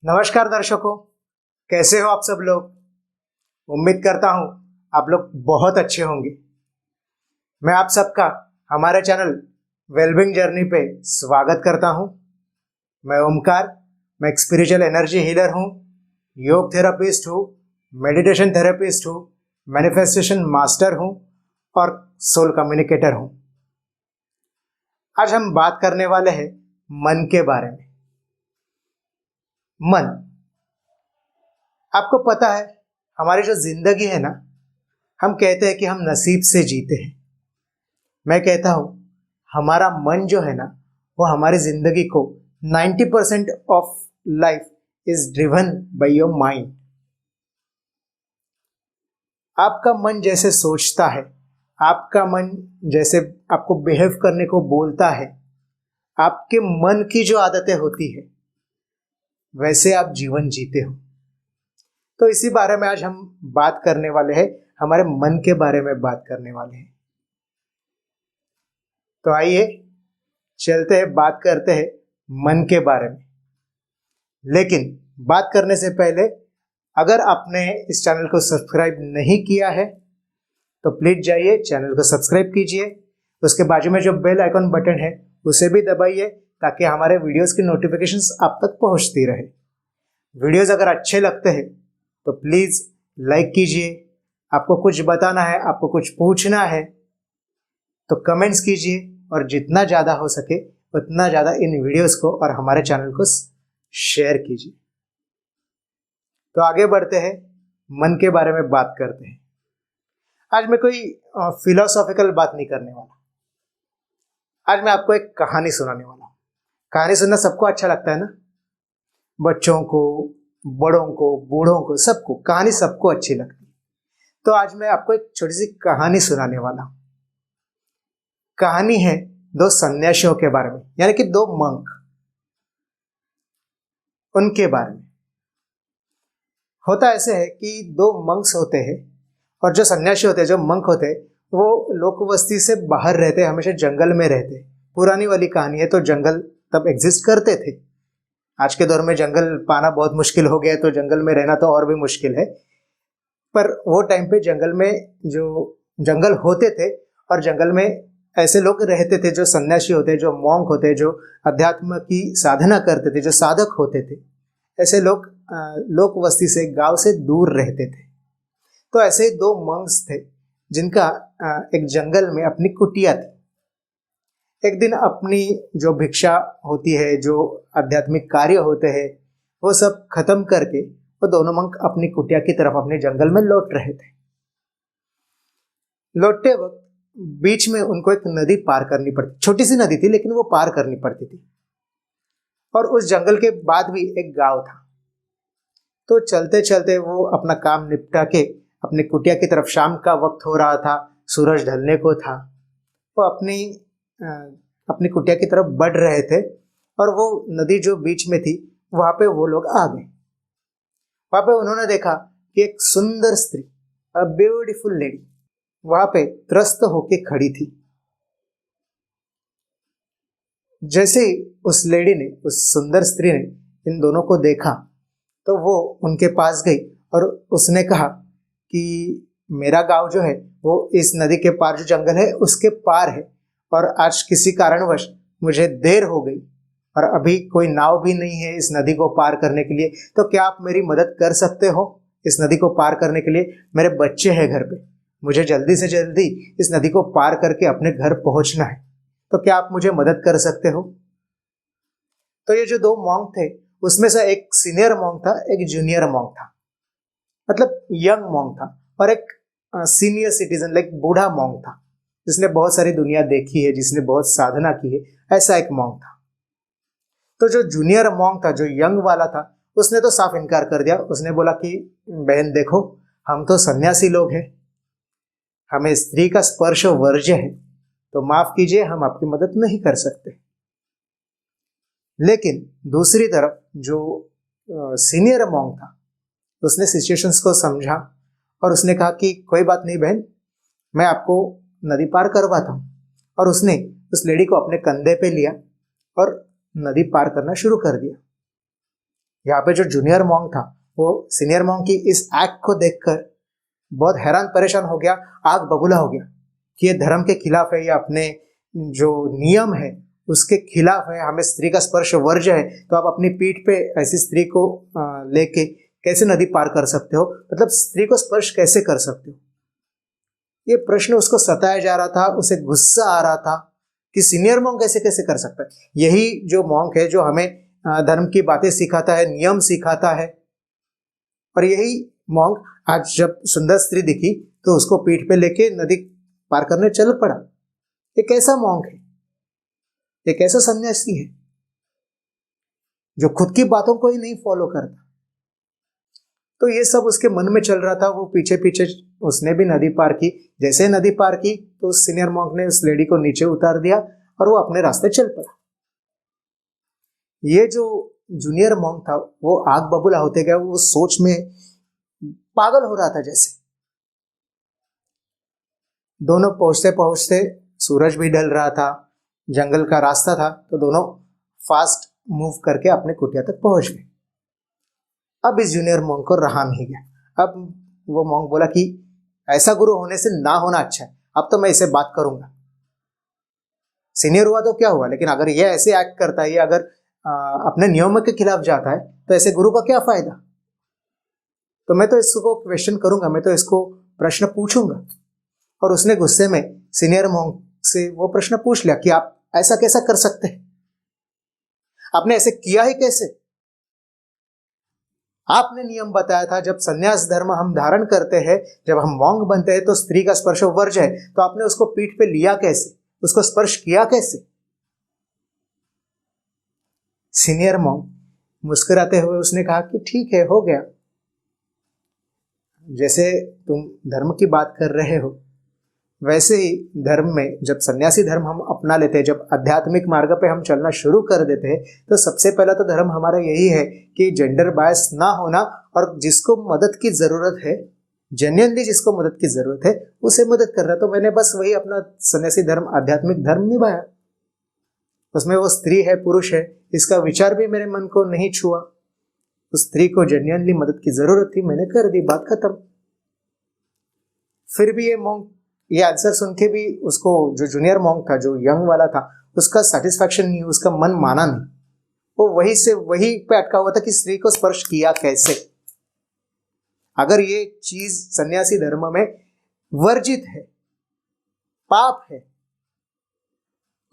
नमस्कार दर्शकों, कैसे हो आप सब लोग। उम्मीद करता हूँ आप लोग बहुत अच्छे होंगे। मैं आप सबका हमारे चैनल वेलबींग जर्नी पे स्वागत करता हूँ। मैं ओमकार, मैं एक स्पिरिचुअल एनर्जी हीलर हूँ, योग थेरेपिस्ट हूँ, मेडिटेशन थेरेपिस्ट हूँ, मैनिफेस्टेशन मास्टर हूँ और सोल कम्युनिकेटर हूँ। आज हम बात करने वाले हैं मन के बारे में। मन, आपको पता है हमारी जो जिंदगी है ना, हम कहते हैं कि हम नसीब से जीते हैं। मैं कहता हूं हमारा मन जो है ना, वो हमारी जिंदगी को 90% of life is driven by your mind. आपका मन जैसे सोचता है, आपका मन जैसे आपको बिहेव करने को बोलता है, आपके मन की जो आदतें होती है वैसे आप जीवन जीते हो। तो इसी बारे में आज हम बात करने वाले हैं, हमारे मन के बारे में बात करने वाले हैं। तो आइए चलते हैं, बात करते हैं मन के बारे में। लेकिन बात करने से पहले अगर आपने इस चैनल को सब्सक्राइब नहीं किया है तो प्लीज जाइए चैनल को सब्सक्राइब कीजिए। उसके बाजू में जो बेल आइकन बटन है उसे भी दबाइए ताकि हमारे वीडियोस की नोटिफिकेशंस आप तक पहुंचती रहे। वीडियोस अगर अच्छे लगते हैं तो प्लीज लाइक कीजिए। आपको कुछ बताना है, आपको कुछ पूछना है तो कमेंट्स कीजिए और जितना ज़्यादा हो सके उतना ज़्यादा इन वीडियोस को और हमारे चैनल को शेयर कीजिए। तो आगे बढ़ते हैं, मन के बारे में बात करते हैं। आज मैं कोई फिलोसॉफिकल बात नहीं करने वाला। आज मैं आपको एक कहानी सुनाने वाला हूँ। कहानी सुनना सबको अच्छा लगता है ना, बच्चों को, बड़ों को, बूढ़ों को, सबको कहानी सबको अच्छी लगती है। तो आज मैं आपको एक छोटी सी कहानी सुनाने वाला हूँ। कहानी है दो सन्यासियों के बारे में, यानी कि दो मंक, उनके बारे में। होता ऐसे है कि दो मंक्स होते हैं और जो सन्यासी होते हैं, जो मंक होते हैं, वो लोक वस्ती से बाहर रहते हैं, हमेशा जंगल में रहते हैं। पुरानी वाली कहानी है, तो जंगल तब एग्जिस्ट करते थे। आज के दौर में जंगल पाना बहुत मुश्किल हो गया, तो जंगल में रहना तो और भी मुश्किल है। पर वो टाइम पे जंगल में जो जंगल होते थे और जंगल में ऐसे लोग रहते थे जो सन्यासी होते, जो मॉन्क होते, जो अध्यात्म की साधना करते थे, जो साधक होते थे। ऐसे लोग लोक वस्ती से, गांव से दूर रहते थे। तो ऐसे दो मंक्स थे जिनका एक जंगल में अपनी कुटिया थी। एक दिन अपनी जो भिक्षा होती है, जो आध्यात्मिक कार्य होते हैं, वो सब खत्म करके वो दोनों मंक अपनी कुटिया की तरफ अपने जंगल में लौट रहे थे। लौटते वक्त बीच में उनको एक नदी पार करनी पड़ती, छोटी सी नदी थी लेकिन वो पार करनी पड़ती थी। और उस जंगल के बाद भी एक गांव था। तो चलते चलते वो अपना काम निपटा के अपनी कुटिया की तरफ, शाम का वक्त हो रहा था, सूरज ढलने को था, वो अपनी कुटिया की तरफ बढ़ रहे थे। और वो नदी जो बीच में थी वहां पे वो लोग आ गए। वहां पे उन्होंने देखा कि एक सुंदर स्त्री, अ ब्यूटीफुल लेडी, वहां पे त्रस्त होके खड़ी थी। जैसे ही उस लेडी ने, उस सुंदर स्त्री ने इन दोनों को देखा तो वो उनके पास गई और उसने कहा कि मेरा गांव जो है वो इस नदी के पार, जो जंगल है उसके पार है, और आज किसी कारणवश मुझे देर हो गई और अभी कोई नाव भी नहीं है इस नदी को पार करने के लिए। तो क्या आप मेरी मदद कर सकते हो इस नदी को पार करने के लिए? मेरे बच्चे हैं घर पे, मुझे जल्दी से जल्दी इस नदी को पार करके अपने घर पहुंचना है, तो क्या आप मुझे मदद कर सकते हो? तो ये जो दो मॉन्क थे उसमें से एक सीनियर मॉन्क था, एक जूनियर मॉन्क था, मतलब यंग मॉन्क था, और एक सीनियर सिटीजन, लाइक बूढ़ा मॉन्क था, जिसने बहुत सारी दुनिया देखी है, जिसने बहुत साधना की है, ऐसा एक मॉन्क था। तो जो जूनियर मॉन्क था, जो यंग वाला था, उसने तो साफ इनकार कर दिया। उसने बोला कि बहन देखो, हम तो सन्यासी लोग हैं, हमें स्त्री का स्पर्श वर्ज्य है, तो माफ कीजिए, हम आपकी मदद नहीं कर सकते। लेकिन दूसरी तरफ जो सीनियर मॉन्क था, उसने सिचुएशंस को समझा और उसने कहा कि कोई बात नहीं बहन, मैं आपको नदी पार करवाता हूँ। और उसने उस लेडी को अपने कंधे पे लिया और नदी पार करना शुरू कर दिया। यहाँ पे जो जूनियर मॉन्क था वो सीनियर मॉन्क की इस एक्ट को देखकर बहुत हैरान परेशान हो गया, आग बबूला हो गया कि ये धर्म के खिलाफ है, ये अपने जो नियम है उसके खिलाफ है, हमें स्त्री का स्पर्श वर्ज्य है, तो आप अपनी पीठ पे ऐसी स्त्री को लेके कैसे नदी पार कर सकते हो, मतलब स्त्री को स्पर्श कैसे कर सकते हो। ये प्रश्न उसको सताया जा रहा था, उसे गुस्सा आ रहा था कि सीनियर मॉन्क कैसे कैसे कर सकता है। यही जो मॉन्क है जो हमें धर्म की बातें सिखाता है, नियम सिखाता है, और यही मॉन्क आज जब सुंदर स्त्री दिखी तो उसको पीठ पे लेके नदी पार करने चल पड़ा। ये कैसा मॉन्क है, ये कैसा सन्यासी है जो खुद की बातों को ही नहीं फॉलो करता। तो ये सब उसके मन में चल रहा था। वो पीछे पीछे उसने भी नदी पार की। जैसे नदी पार की तो उस सीनियर मॉन्क ने उस लेडी को नीचे उतार दिया और वो अपने रास्ते चल पड़ा। ये जो जूनियर मॉन्क था वो आग बबूला होते गया, वो सोच में पागल हो रहा था जैसे। दोनों पहुंचते पहुंचते सूरज भी ढल रहा था, जंगल का रास्ता था, तो दोनों फास्ट मूव करके अपने कुटिया तक पहुंच गए। अब इस जूनियर मॉन्क को रहा नहीं गया। अब वो मॉन्क बोला कि ऐसा गुरु होने से ना होना अच्छा है, अब तो मैं इसे बात करूंगा। सीनियर हुआ तो क्या हुआ, लेकिन अगर ये ऐसे एक्ट करता है, ये अगर अपने नियमों के खिलाफ जाता है तो ऐसे गुरु का क्या फायदा। तो मैं तो इसको क्वेश्चन करूंगा, मैं तो इसको प्रश्न पूछूंगा। और उसने गुस्से में सीनियर मॉन्क से वो प्रश्न पूछ लिया कि आप ऐसा कैसा कर सकते हैं, आपने ऐसे किया ही कैसे। आपने नियम बताया था जब सन्यास धर्म हम धारण करते हैं, जब हम मॉन्क बनते हैं तो स्त्री का स्पर्श वर्ज्य है, तो आपने उसको पीठ पे लिया कैसे, उसको स्पर्श किया कैसे। सीनियर मॉन्क मुस्कुराते हुए उसने कहा कि ठीक है, हो गया। जैसे तुम धर्म की बात कर रहे हो वैसे ही धर्म में जब सन्यासी धर्म हम अपना लेते हैं, जब आध्यात्मिक मार्ग पे हम चलना शुरू कर देते हैं, तो सबसे पहला तो धर्म हमारा यही है कि जेंडर बायस ना होना, और जिसको मदद की ज़रूरत है, जेन्युइनली जिसको मदद की ज़रूरत है उसे मदद करना। तो मैंने बस वही अपना सन्यासी धर्म, आध्यात्मिक धर्म निभाया। उसमें वो स्त्री है पुरुष है इसका विचार भी मेरे मन को नहीं छुआ। उस स्त्री को जेन्युइनली मदद की ज़रूरत थी, मैंने कर दी, बात खत्म। फिर भी ये मॉन्क ये आंसर सुन के भी उसको, जो जूनियर मॉन्क था, जो यंग वाला था, उसका सेटिस्फैक्शन नहीं, उसका मन माना नहीं। वो वही से वही पे अटका हुआ था कि स्त्री को स्पर्श किया कैसे। अगर ये चीज सन्यासी धर्म में वर्जित है, पाप है,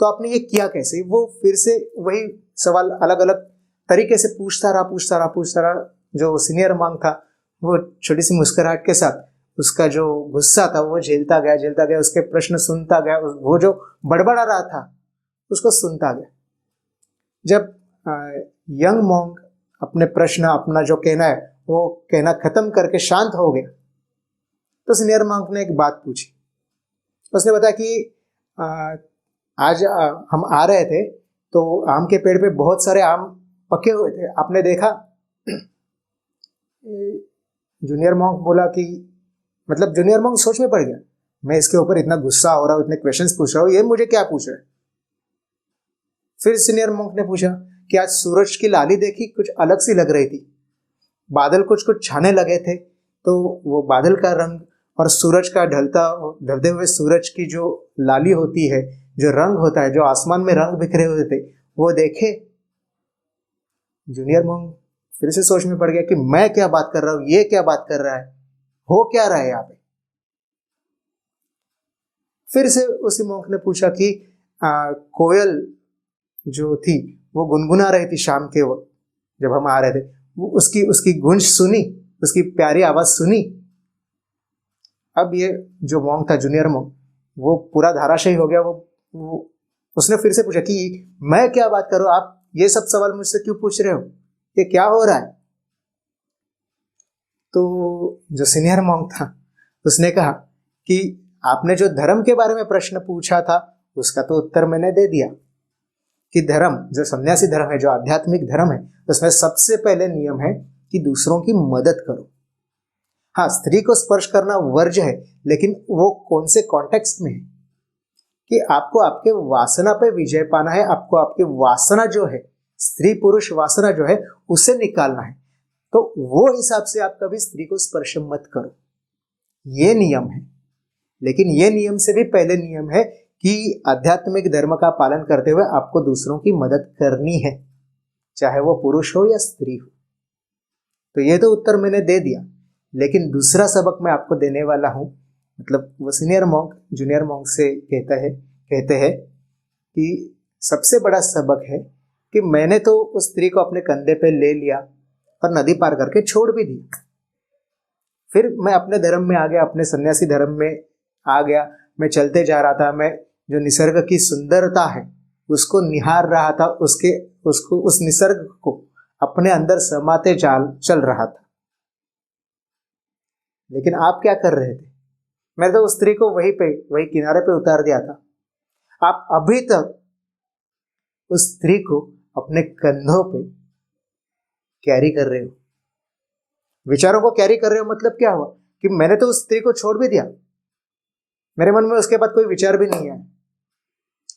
तो आपने ये किया कैसे। वो फिर से वही सवाल अलग अलग तरीके से पूछता रहा। जो सीनियर मॉन्क था वो छोटी सी मुस्कुराहट के साथ उसका जो गुस्सा था वो झेलता गया, उसके प्रश्न सुनता गया, वो जो बड़बड़ा रहा था उसको सुनता गया। जब यंग मॉन्क अपने प्रश्न, अपना जो कहना है वो कहना खत्म करके शांत हो गया, तो सीनियर मॉन्क ने एक बात पूछी। उसने बताया कि आज हम आ रहे थे तो आम के पेड़ पे बहुत सारे आम पके हुए थे, आपने देखा। जूनियर मॉन्क बोला कि मतलब जूनियर मॉन्क सोच में पड़ गया, मैं इसके ऊपर इतना गुस्सा हो रहा हूँ, इतने क्वेश्चंस पूछ रहा हूँ, ये मुझे क्या पूछ रहा है। फिर सीनियर मॉन्क ने पूछा कि आज सूरज की लाली देखी, कुछ अलग सी लग रही थी, बादल कुछ कुछ छाने लगे थे, तो वो बादल का रंग और सूरज का ढलते हुए सूरज की जो लाली होती है, जो रंग होता है, जो आसमान में रंग बिखरे हुए थे, वो देखे। जूनियर मॉन्क फिर से सोच में पड़ गया कि मैं क्या बात कर रहा हूँ, ये क्या बात कर रहा है, हो क्या रहा है यहाँ पे। फिर से उसी मॉन्क ने पूछा कि कोयल जो थी वो गुनगुना रही थी शाम के वक्त जब हम आ रहे थे, वो उसकी गूंज सुनी, उसकी प्यारी आवाज सुनी। अब ये जो मॉन्क था, जूनियर मॉन्क, वो पूरा धाराशायी हो गया। वो उसने फिर से पूछा कि मैं क्या बात करूं, आप ये सब सवाल मुझसे क्यों पूछ रहे हो, ये क्या हो रहा है। तो जो सीनियर मॉन्क था उसने कहा कि आपने जो धर्म के बारे में प्रश्न पूछा था उसका तो उत्तर मैंने दे दिया कि धर्म, जो सन्यासी धर्म है, जो आध्यात्मिक धर्म है, उसमें सबसे पहले नियम है कि दूसरों की मदद करो। हाँ, स्त्री को स्पर्श करना वर्ज्य है, लेकिन वो कौन से कॉन्टेक्स्ट में है कि आपको आपके वासना पे विजय पाना है, आपको आपकी वासना जो है स्त्री पुरुष वासना जो है उसे निकालना है, तो वो हिसाब से आप कभी स्त्री को स्पर्श मत करो, ये नियम है। लेकिन ये नियम से भी पहले नियम है कि आध्यात्मिक धर्म का पालन करते हुए आपको दूसरों की मदद करनी है, चाहे वो पुरुष हो या स्त्री हो। तो ये तो उत्तर मैंने दे दिया, लेकिन दूसरा सबक मैं आपको देने वाला हूँ। मतलब वो सीनियर मॉन्क जूनियर मॉन्क से कहते हैं कि सबसे बड़ा सबक है कि मैंने तो उस स्त्री को अपने कंधे पे ले लिया और नदी पार करके छोड़ भी दिया। फिर मैं अपने धर्म में आ गया, अपने सन्यासी धर्म में आ गया। मैं चलते जा रहा था, मैं जो निसर्ग की सुंदरता है उसको निहार रहा था, उस निसर्ग को अपने अंदर समाते चल रहा था। लेकिन आप क्या कर रहे थे? मैंने तो उस स्त्री को वही किनारे पे उतार दिया था। आप अभी तक उस स्त्री को अपने कंधों पे कैरी कर रहे हो, विचारों को कैरी कर रहे हो। मतलब क्या हुआ कि मैंने तो उस स्त्री को छोड़ भी दिया, मेरे मन में उसके बाद कोई विचार भी नहीं आया,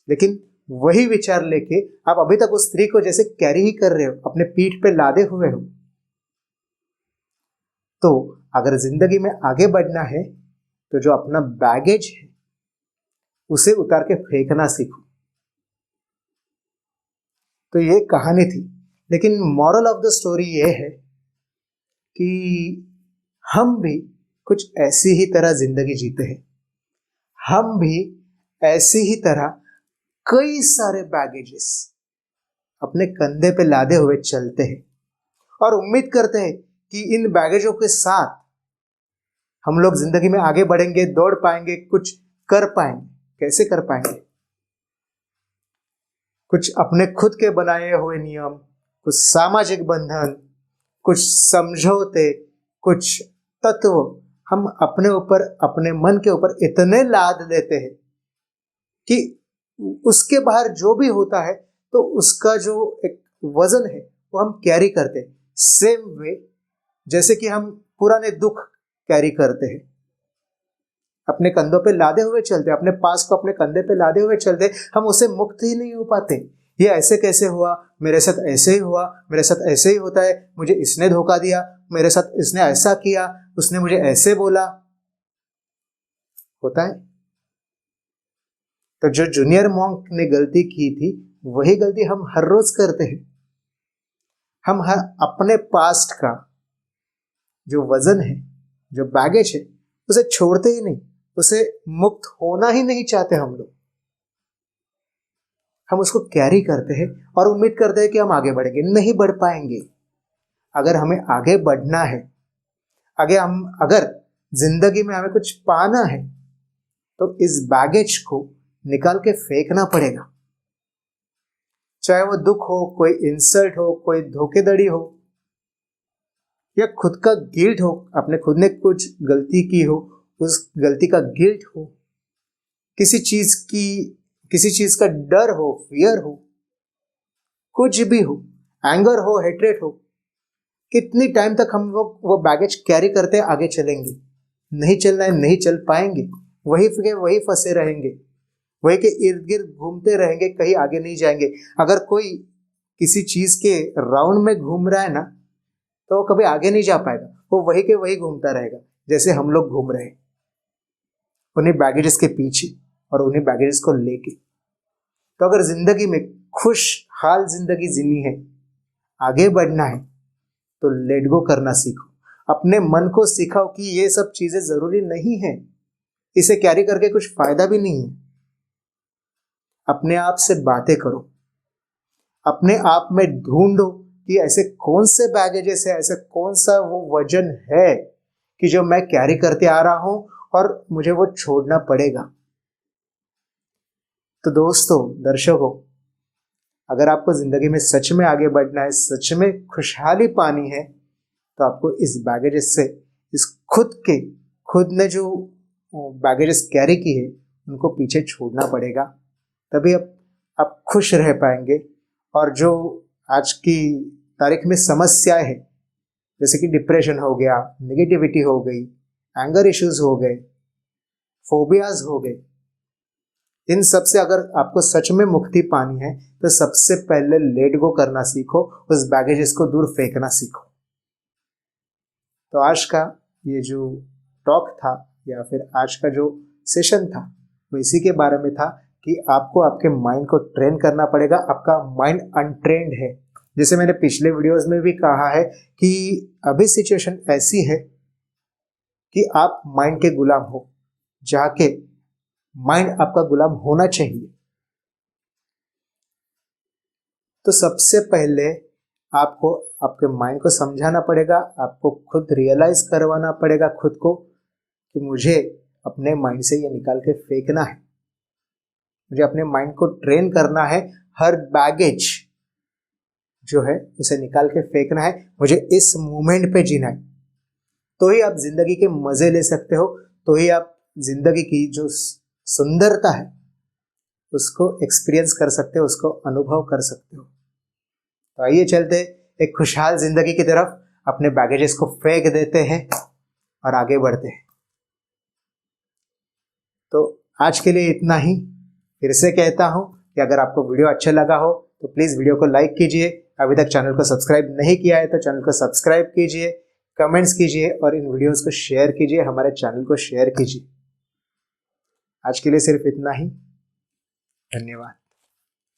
लेकिन वही विचार लेके आप अभी तक उस स्त्री को जैसे कैरी ही कर रहे हो, अपने पीठ पे लादे हुए हो। तो अगर जिंदगी में आगे बढ़ना है तो जो अपना बैगेज है उसे उतार के फेंकना सीखो। तो ये कहानी थी, लेकिन मॉरल ऑफ द स्टोरी ये है कि हम भी कुछ ऐसी ही तरह जिंदगी जीते हैं, हम भी ऐसी ही तरह कई सारे बैगेजेस अपने कंधे पे लादे हुए चलते हैं और उम्मीद करते हैं कि इन बैगेजों के साथ हम लोग जिंदगी में आगे बढ़ेंगे, दौड़ पाएंगे, कुछ कर पाएंगे। कैसे कर पाएंगे? कुछ अपने खुद के बनाए हुए नियम, कुछ सामाजिक बंधन, कुछ समझौते, कुछ तत्व हम अपने ऊपर, अपने मन के ऊपर इतने लाद लेते हैं कि उसके बाहर जो भी होता है तो उसका जो एक वजन है वो हम कैरी करते हैं। सेम वे जैसे कि हम पुराने दुख कैरी करते हैं, अपने कंधों पे लादे हुए चलते, अपने पास को अपने कंधे पे लादे हुए चलते, हम उससे मुक्त ही नहीं हो पाते। ये ऐसे कैसे हुआ, मेरे साथ ऐसे ही हुआ, मेरे साथ ऐसे ही होता है, मुझे इसने धोखा दिया, मेरे साथ इसने ऐसा किया, उसने मुझे ऐसे बोला, होता है। तो जो जूनियर मॉन्क ने गलती की थी वही गलती हम हर रोज करते हैं। हम अपने पास्ट का जो वजन है, जो बैगेज है, उसे छोड़ते ही नहीं, उसे मुक्त होना ही नहीं चाहते हम लोग। हम उसको कैरी करते हैं और उम्मीद करते हैं कि हम आगे बढ़ेंगे। नहीं बढ़ पाएंगे। अगर हमें आगे बढ़ना है, अगर जिंदगी में हमें कुछ पाना है तो इस बैगेज को निकाल के फेंकना पड़ेगा। चाहे वो दुख हो, कोई इंसल्ट हो, कोई धोखेधड़ी हो, या खुद का गिल्ट हो, आपने खुद ने कुछ गलती की हो, उस गलती का गिल्ट हो, किसी चीज का डर हो, फियर हो, कुछ भी हो, एंगर हो, हेट्रेट हो, कितनी टाइम तक हम लोग वो बैगेज कैरी करते आगे चलेंगे? नहीं चलना है, नहीं चल पाएंगे। वही फंसे रहेंगे, वही के इर्द गिर्द घूमते रहेंगे, कहीं आगे नहीं जाएंगे। अगर कोई किसी चीज के राउंड में घूम रहा है ना, तो वो कभी आगे नहीं जा पाएगा, वो वही के वही घूमता रहेगा जैसे हम लोग घूम रहे हैं, उन्हीं बैगेजेस के पीछे और उन्हीं बैगेजेस को लेके। तो अगर जिंदगी में खुशहाल जिंदगी जीनी है, आगे बढ़ना है, तो लेट गो करना सीखो। अपने मन को सिखाओ कि ये सब चीजें जरूरी नहीं है, इसे कैरी करके कुछ फायदा भी नहीं है। अपने आप से बातें करो, अपने आप में ढूंढो कि ऐसे कौन से बैगेजेस है, ऐसे कौन सा वो वजन है कि जो मैं कैरी करते आ रहा हूं और मुझे वो छोड़ना पड़ेगा। तो दोस्तों, दर्शकों, अगर आपको जिंदगी में सच में आगे बढ़ना है, सच में खुशहाली पानी है, तो आपको इस बैगेजेस से, इस खुद ने जो बैगेजेस कैरी की है उनको पीछे छोड़ना पड़ेगा। तभी आप खुश रह पाएंगे। और जो आज की तारीख में समस्याएं हैं, जैसे कि डिप्रेशन हो गया, नेगेटिविटी हो गई, एंगर इश्यूज हो गए, फोबियाज हो गए, इन सब से अगर आपको सच में मुक्ति पानी है तो सबसे पहले लेट गो करना सीखो, उस बैगेजेस को दूर फेंकना सीखो। तो आज का ये जो टॉक था या फिर आज का जो सेशन था वो इसी के बारे में था कि आपको आपके माइंड को ट्रेन करना पड़ेगा। आपका माइंड अनट्रेन्ड है। जैसे मैंने पिछले वीडियोस में भी कहा है कि अभी सिचुएशन ऐसी है कि आप माइंड के गुलाम हो, जहाँ के माइंड आपका गुलाम होना चाहिए। तो सबसे पहले आपको आपके माइंड को समझाना पड़ेगा, आपको खुद रियलाइज करवाना पड़ेगा खुद को कि मुझे अपने माइंड से ये निकाल के फेंकना है, मुझे अपने माइंड को ट्रेन करना है, हर बैगेज जो है उसे निकाल के फेंकना है, मुझे इस मोमेंट पे जीना है। तो ही आप जिंदगी के मजे ले सकते हो, तो ही आप जिंदगी की जो सुंदरता है उसको एक्सपीरियंस कर सकते हो, उसको अनुभव कर सकते हो। तो आइए चलते एक खुशहाल जिंदगी की तरफ, अपने बैगेजेस को फेंक देते हैं और आगे बढ़ते हैं। तो आज के लिए इतना ही। फिर से कहता हूं कि अगर आपको वीडियो अच्छा लगा हो तो प्लीज़ वीडियो को लाइक कीजिए, अभी तक चैनल को सब्सक्राइब नहीं किया है तो चैनल को सब्सक्राइब कीजिए, कमेंट्स कीजिए और इन वीडियोस को शेयर कीजिए, हमारे चैनल को शेयर कीजिए। आज के लिए सिर्फ इतना ही। धन्यवाद।